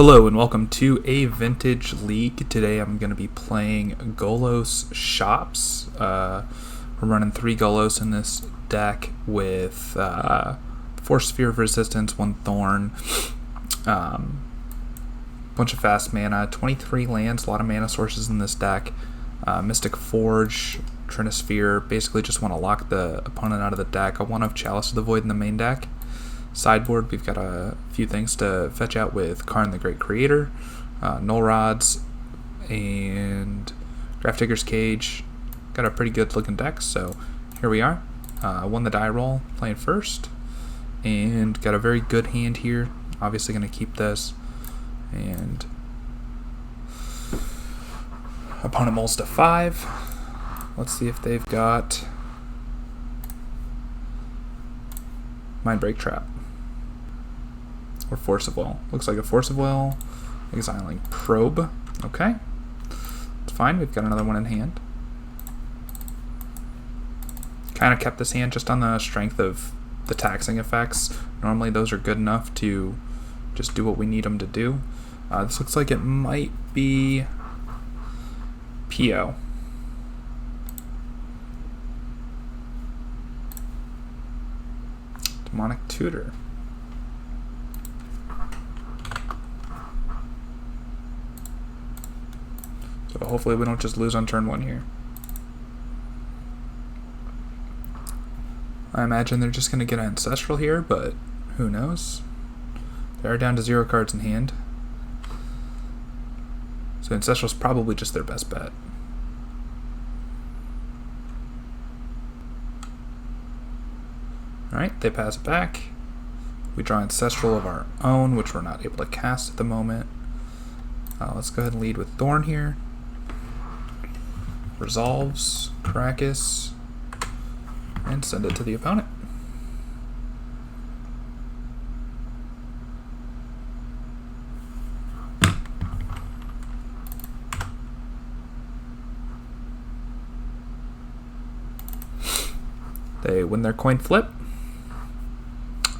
Hello and welcome to a Vintage League. Today I'm going to be playing Golos Shops. We're running 3 Golos in this deck with 4 Sphere of Resistance, 1 Thorn, bunch of fast mana, 23 lands, a lot of mana sources in this deck, Mystic Forge, Trinisphere. Basically just want to lock the opponent out of the deck. I want to have Chalice of the Void in the main deck. Sideboard, we've got a few things to fetch out with Karn the Great Creator, Null Rods, and Grafdigger's Cage. Got a pretty good looking deck, so here we are. Won the die roll, playing first, and got a very good hand here. Obviously going to keep this, and opponent mulls to 5. Let's see if they've got Mindbreak Trap. Or Force of Will. Looks like a Force of Will. Exiling Probe. Okay. It's fine. We've got another one in hand. Kind of kept this hand just on the strength of the taxing effects. Normally those are good enough to just do what we need them to do. This looks like it might be PO. Demonic Tutor. So hopefully we don't just lose on turn 1 here. I imagine they're just going to get an Ancestral here, but who knows? They are down to 0 cards in hand. So Ancestral's probably just their best bet. Alright, they pass it back. We draw Ancestral of our own, which we're not able to cast at the moment. Let's go ahead and lead with Thorn here. Resolves, Caracas, and send it to the opponent. They win their coin flip.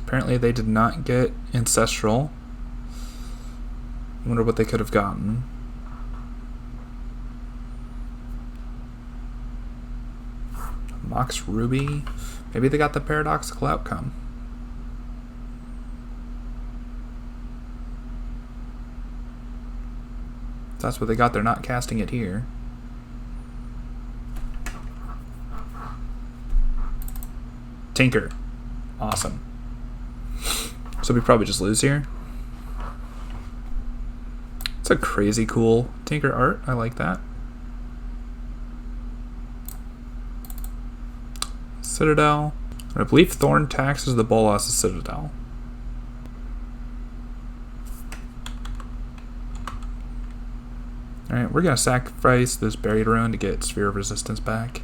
Apparently they did not get Ancestral. I wonder what they could have gotten. Mox Ruby. Maybe they got the Paradoxical outcome. If that's what they got, they're not casting it here. Tinker. Awesome. So we probably just lose here. It's a crazy cool Tinker art. I like that. Citadel. I believe Thorn taxes the Bolas' Citadel. Alright, we're going to sacrifice this Buried Ruin to get Sphere of Resistance back.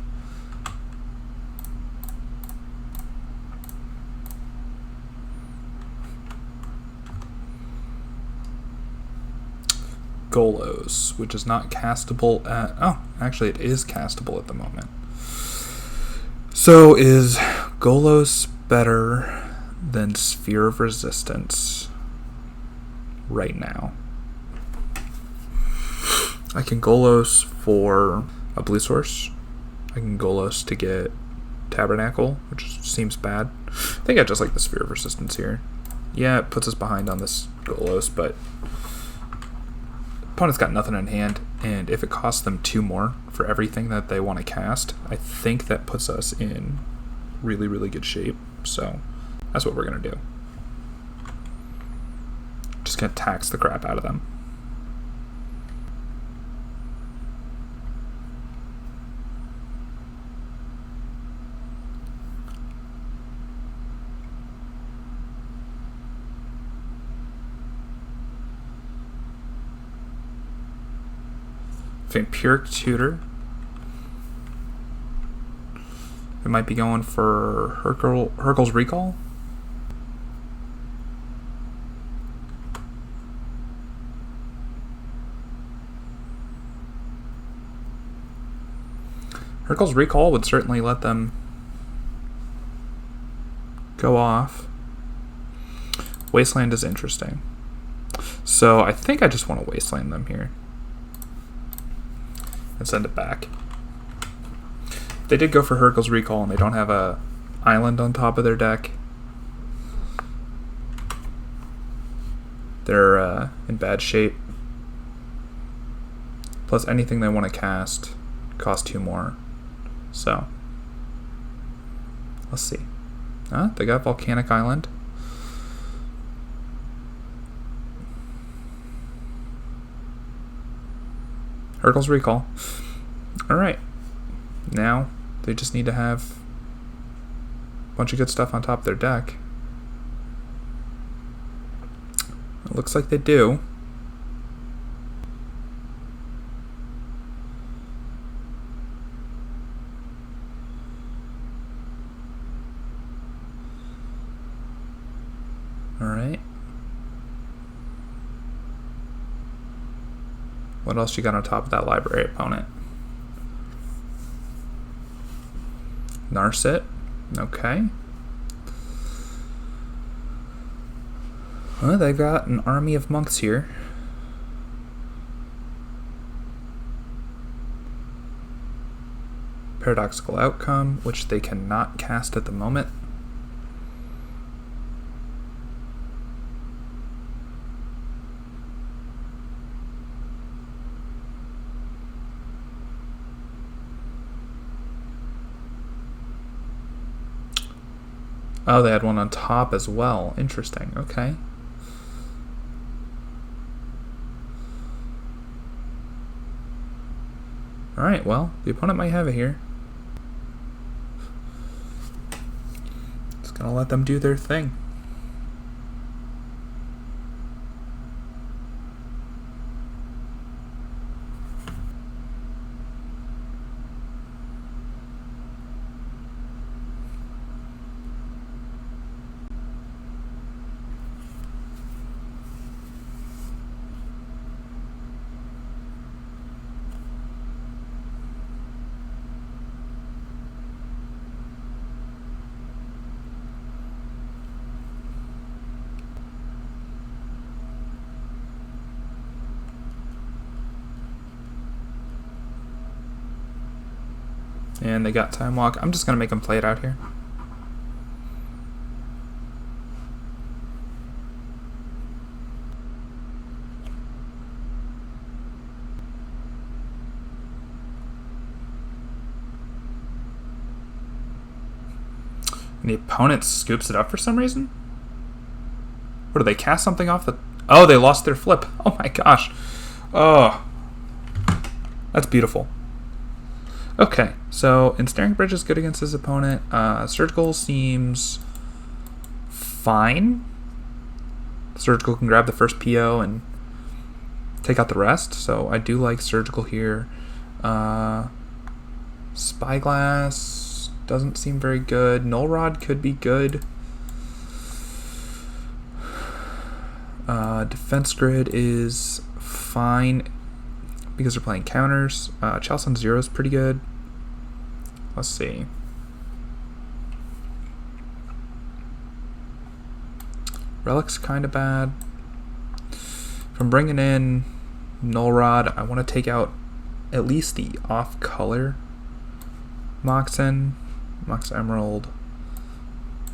Golos, which is not castable at... Oh, actually it is castable at the moment. So is Golos better than Sphere of Resistance right now? I can Golos for a blue source. I can Golos to get Tabernacle, which seems bad. I think I just like the Sphere of Resistance here. Yeah, it puts us behind on this Golos, but opponent's got nothing in hand, and if it costs them 2 more for everything that they want to cast, I think that puts us in really, really good shape. So that's what we're going to do. Just going to tax the crap out of them. Vampiric Tutor. We might be going for Hurkyl's Recall. Hurkyl's Recall would certainly let them go off. Wasteland is interesting. So I think I just want to wasteland them here and send it back. They did go for Hurkyl's Recall, and they don't have a island on top of their deck. They're in bad shape. Plus anything they want to cast costs 2 more. So let's see. They got Volcanic Island. Hurkyl's Recall. Alright. Now they just need to have a bunch of good stuff on top of their deck. It looks like they do. Alright. What else you got on top of that library opponent? Narset. Okay. Well, they've got an army of monks here. Paradoxical Outcome, which they cannot cast at the moment. Oh, they had one on top as well. Interesting. Okay. Alright, well, the opponent might have it here. Just gonna let them do their thing. And they got Time Walk. I'm just going to make them play it out here. And the opponent scoops it up for some reason? What, do they cast something off the... Oh, they lost their flip. Oh my gosh. Oh. That's beautiful. Okay, so Ensnaring Bridge is good against his opponent. Surgical seems fine. Surgical can grab the first PO and take out the rest, so I do like Surgical here. Spyglass doesn't seem very good. Null Rod could be good. Defense Grid is fine because they're playing counters. Chalice on 0 is pretty good. Let's see. Relic's kind of bad. If I'm bringing in Null Rod, I want to take out at least the off-color Moxen, Mox Emerald,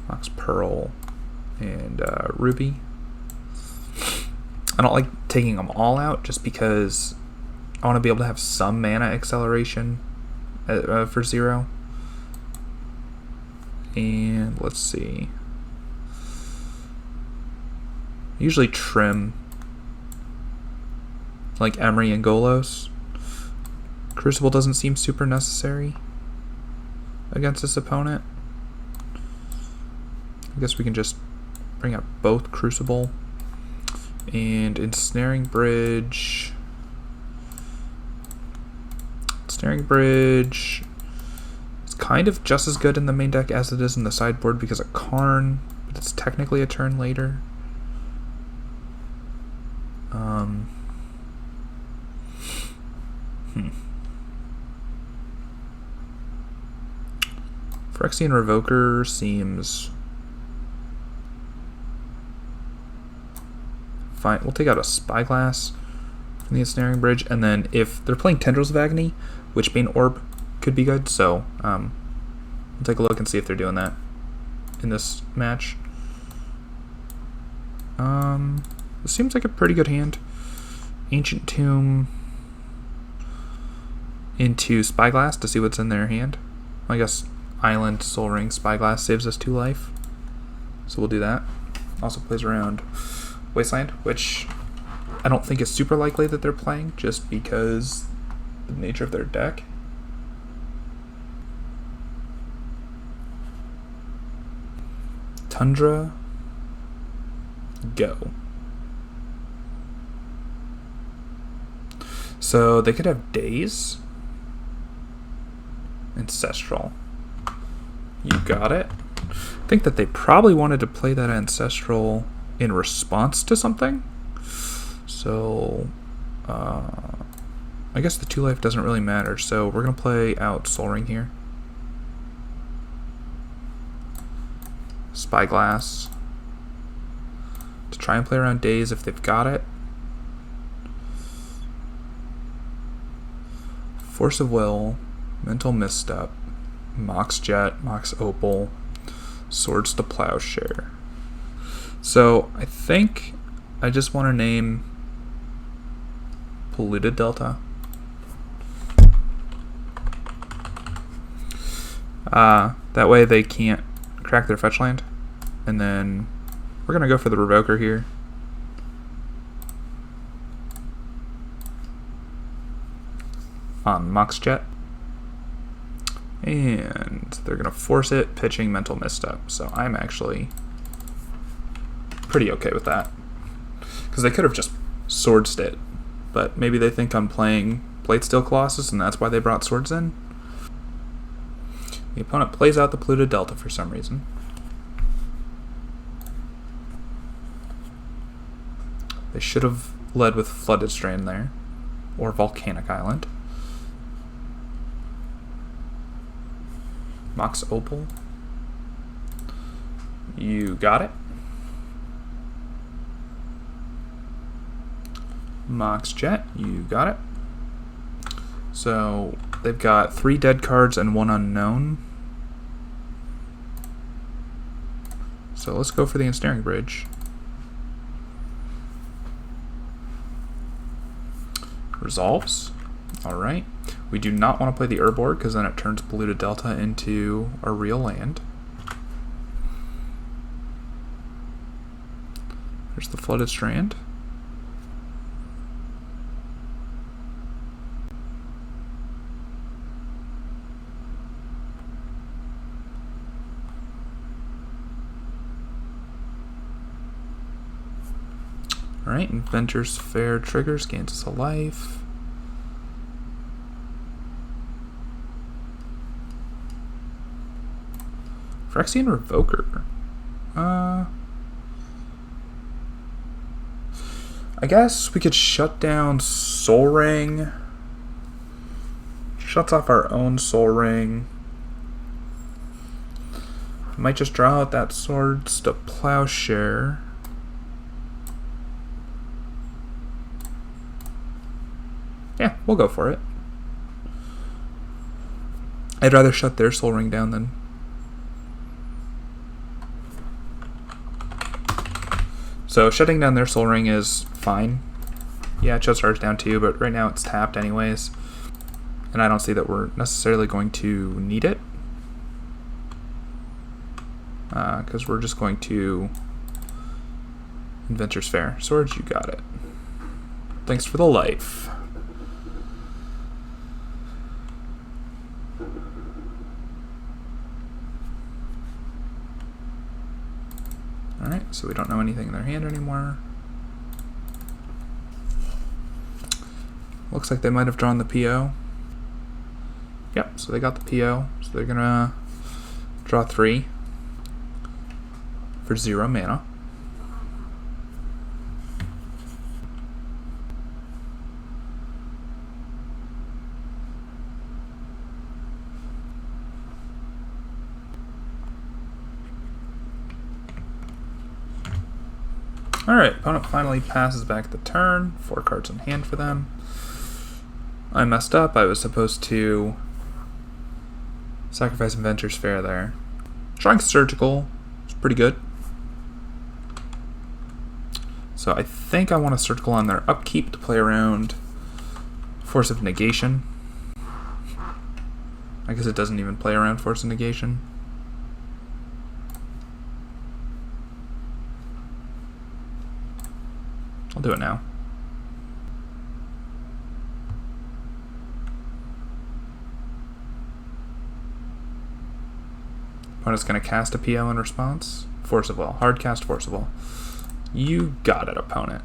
Mox Pearl, and Ruby. I don't like taking them all out just because I want to be able to have some mana acceleration for 0. And let's see. Usually trim like Emery and Golos. Crucible doesn't seem super necessary against this opponent. I guess we can just bring out both Crucible and Ensnaring Bridge. Ensnaring Bridge is kind of just as good in the main deck as it is in the sideboard because of Karn, but it's technically a turn later. Phyrexian Revoker seems fine. We'll take out a Spyglass from the Ensnaring Bridge, and then if they're playing Tendrils of Agony, Witchbane Orb could be good, so we'll take a look and see if they're doing that in this match. This seems like a pretty good hand. Ancient Tomb into Spyglass to see what's in their hand. I guess Island, Soul Ring, Spyglass saves us 2 life, so we'll do that. Also plays around Wasteland, which I don't think is super likely that they're playing, just because the nature of their deck. Tundra, go. So they could have Daze. Ancestral. You got it. I think that they probably wanted to play that Ancestral in response to something. So, I guess the 2 life doesn't really matter. So we're going to play out Soul Ring here. Spyglass. To try and play around Daze if they've got it. Force of Will. Mental Misstep. Mox Jet. Mox Opal. Swords to Plowshare. So I think I just want to name Polluted Delta. That way they can't crack their fetch land. And then we're going to go for the Revoker here. On Mox Jet. And they're going to force it, pitching Mental Misstep. So I'm actually pretty okay with that. Because they could have just Swordsed it. But maybe they think I'm playing Bladesteel Colossus and that's why they brought swords in. The opponent plays out the Polluted Delta for some reason. They should have led with Flooded Strand there. Or Volcanic Island. Mox Opal. You got it. Mox Jet. You got it. So they've got 3 dead cards and 1 unknown. So let's go for the Ensnaring Bridge. Resolves. Alright. We do not want to play the Urborg because then it turns Polluted Delta into a real land. There's the Flooded Strand. Alright, Inventor's Fair triggers, gains us a life. Phyrexian Revoker. I guess we could shut down Soul Ring. Shuts off our own Soul Ring. Might just draw out that Swords to Plowshare. Yeah, we'll go for it. I'd rather shut their Soul Ring down than... So shutting down their Soul Ring is fine. Yeah, it shuts ours down too, but right now it's tapped anyways. And I don't see that we're necessarily going to need it. Because we're just going to... Inventor's Fair. Swords, you got it. Thanks for the life. Alright, so we don't know anything in their hand anymore. Looks like they might have drawn the PO. Yep, so they got the PO. So they're gonna draw 3 for 0 mana. Alright, opponent finally passes back the turn. 4 cards in hand for them. I messed up. I was supposed to sacrifice Inventor's Fair there. Drawing Surgical is pretty good. So I think I want a Surgical on their upkeep to play around Force of Negation. I guess it doesn't even play around Force of Negation. I'll do it now. Opponent's going to cast a PO in response. Force of Will. Hard cast Force of Will. You got it, opponent.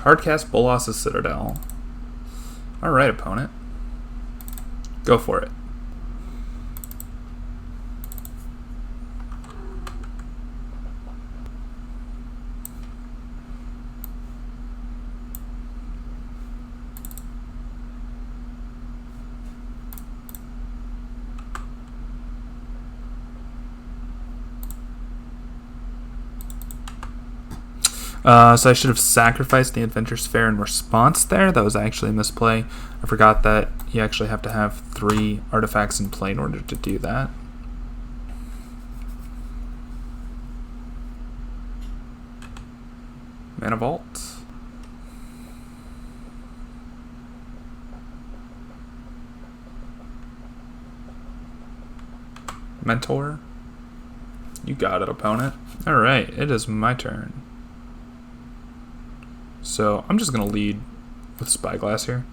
Hardcast Bolas' Citadel. Alright, opponent. Go for it. So I should have sacrificed the Adventurous Fair in response there. That was actually a misplay. I forgot that you actually have to have 3 artifacts in play in order to do that. Mana Vault. Mentor. You got it, opponent. Alright, it is my turn. So I'm just going to lead with Spyglass here.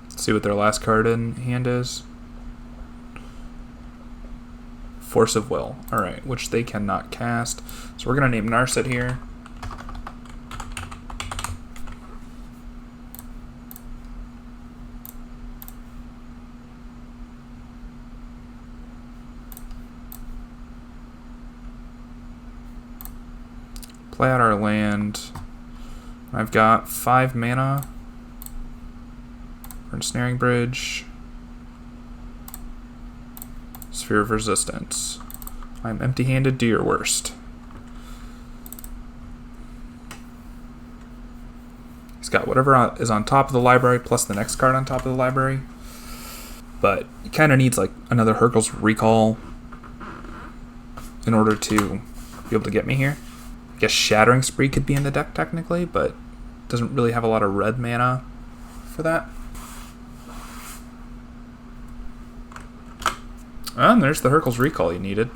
See what their last card in hand is. Force of Will. Alright, which they cannot cast. So we're going to name Narset here. Play out our land. I've got 5 mana for Ensnaring Bridge. Sphere of Resistance. I'm empty-handed, do your worst. He's got whatever is on top of the library plus the next card on top of the library. But he kind of needs like another Hurkyl's Recall in order to be able to get me here. I guess Shattering Spree could be in the deck technically, but doesn't really have a lot of red mana for that. And there's the Hurkyl's Recall you needed.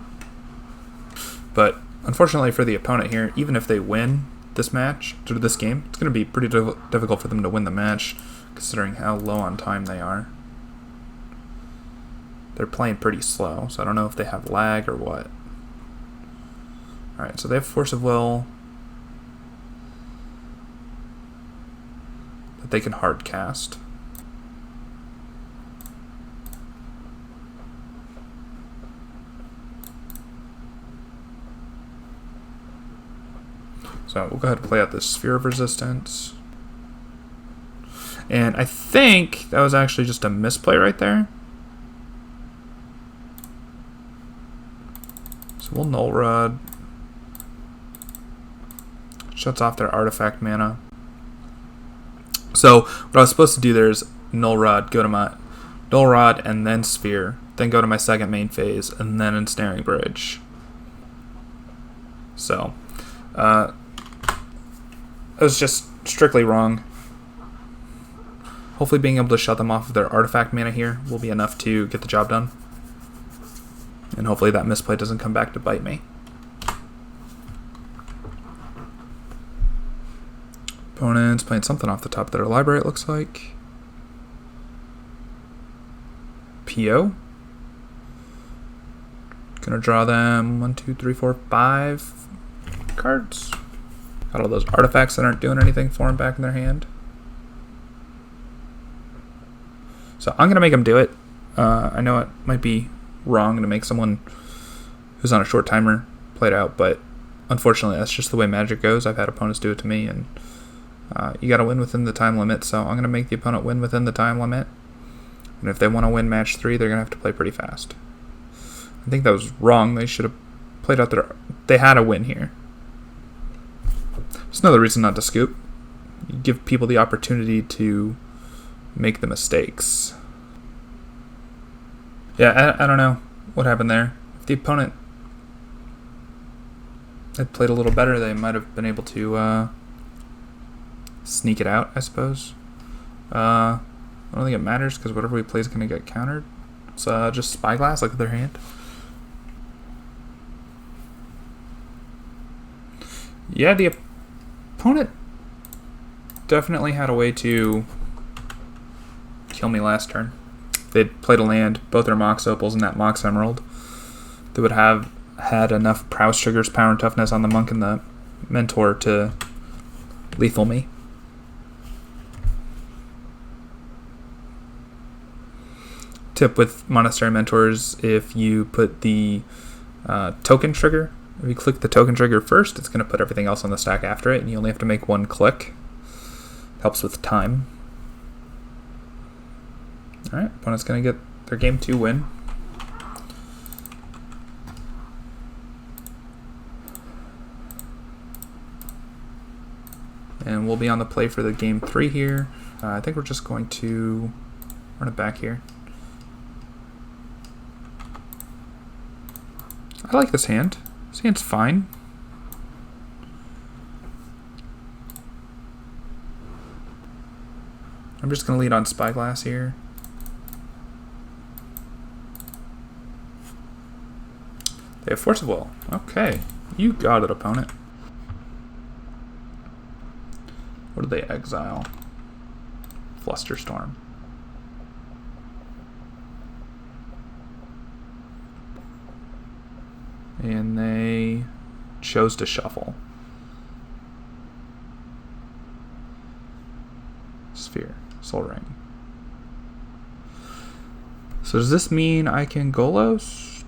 But unfortunately for the opponent here, even if they win this match, or this game, it's going to be pretty difficult for them to win the match, considering how low on time they are. They're playing pretty slow, so I don't know if they have lag or what. Alright, so they have Force of Will that they can hard cast. So we'll go ahead and play out this Sphere of Resistance. And I think that was actually just a misplay right there. So we'll Null Rod. Shuts off their artifact mana. So what I was supposed to do there is Null Rod, go to my Null Rod and then Sphere, then go to my second main phase, and then Ensnaring Bridge. So it was just strictly wrong. Hopefully being able to shut them off of their artifact mana here will be enough to get the job done. And hopefully that misplay doesn't come back to bite me. Opponents playing something off the top of their library, it looks like. PO. Gonna draw them 1, 2, 3, 4, 5. magic cards. Got all those artifacts that aren't doing anything for them back in their hand. So I'm going to make them do it. I know it might be wrong to make someone who's on a short timer play it out, but unfortunately that's just the way Magic goes. I've had opponents do it to me, and you got to win within the time limit, so I'm going to make the opponent win within the time limit. And if they want to win match 3, they're going to have to play pretty fast. I think that was wrong. They should have played out their... They had a win here. It's another reason not to scoop. You give people the opportunity to make the mistakes. Yeah, I don't know what happened there. If the opponent had played a little better, they might have been able to sneak it out, I suppose. I don't think it matters because whatever we play is going to get countered. It's just Spyglass, look at their hand. Yeah, the opponent definitely had a way to kill me last turn. If they'd played a land, both their Mox Opals and that Mox Emerald, they would have had enough prowess triggers, power and toughness on the Monk and the Mentor to lethal me. Tip with Monastery Mentors, if you put the token trigger, if you click the token trigger first, it's going to put everything else on the stack after it, and you only have to make one click. Helps with time. Alright, opponent's going to get their game 2 win. And we'll be on the play for the game 3 here. I think we're just going to run it back here. I like this hand. This hand's fine. I'm just going to lead on Spyglass here. They have Force of Will. Okay. You got it, opponent. What did they exile? Flusterstorm. And they chose to shuffle. Sphere. Soul Ring. So does this mean I can Golos?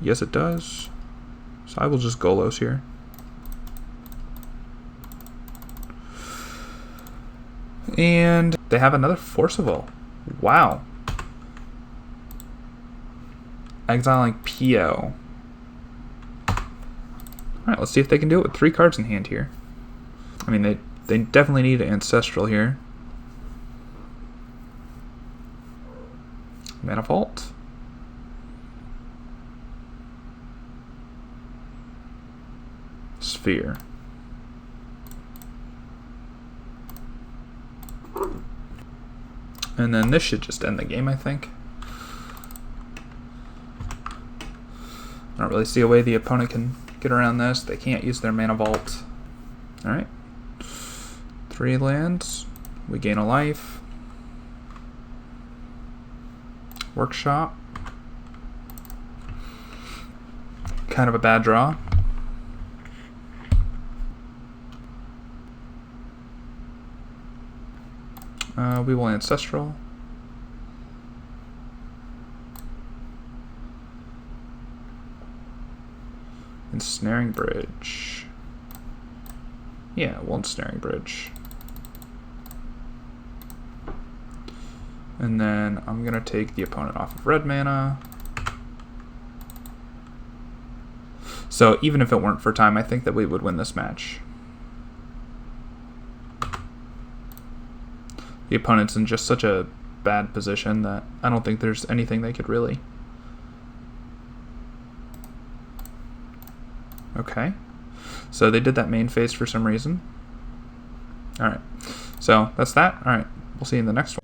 Yes, it does. So I will just Golos here. And they have another Force of Will. Wow. Exiling PO. Alright, let's see if they can do it with 3 cards in hand here. I mean, they definitely need an Ancestral here. Mana Vault. Sphere. And then this should just end the game, I think. I don't really see a way the opponent can get around this. They can't use their Mana Vault. Alright. 3 lands. We gain a life. Workshop. Kind of a bad draw. We will Ancestral. Ensnaring Bridge. Yeah, we'll Ensnaring Bridge. And then I'm going to take the opponent off of red mana. So even if it weren't for time, I think that we would win this match. The opponent's in just such a bad position that I don't think there's anything they could really... Okay. So they did that main phase for some reason. Alright. So that's that. Alright. We'll see you in the next one.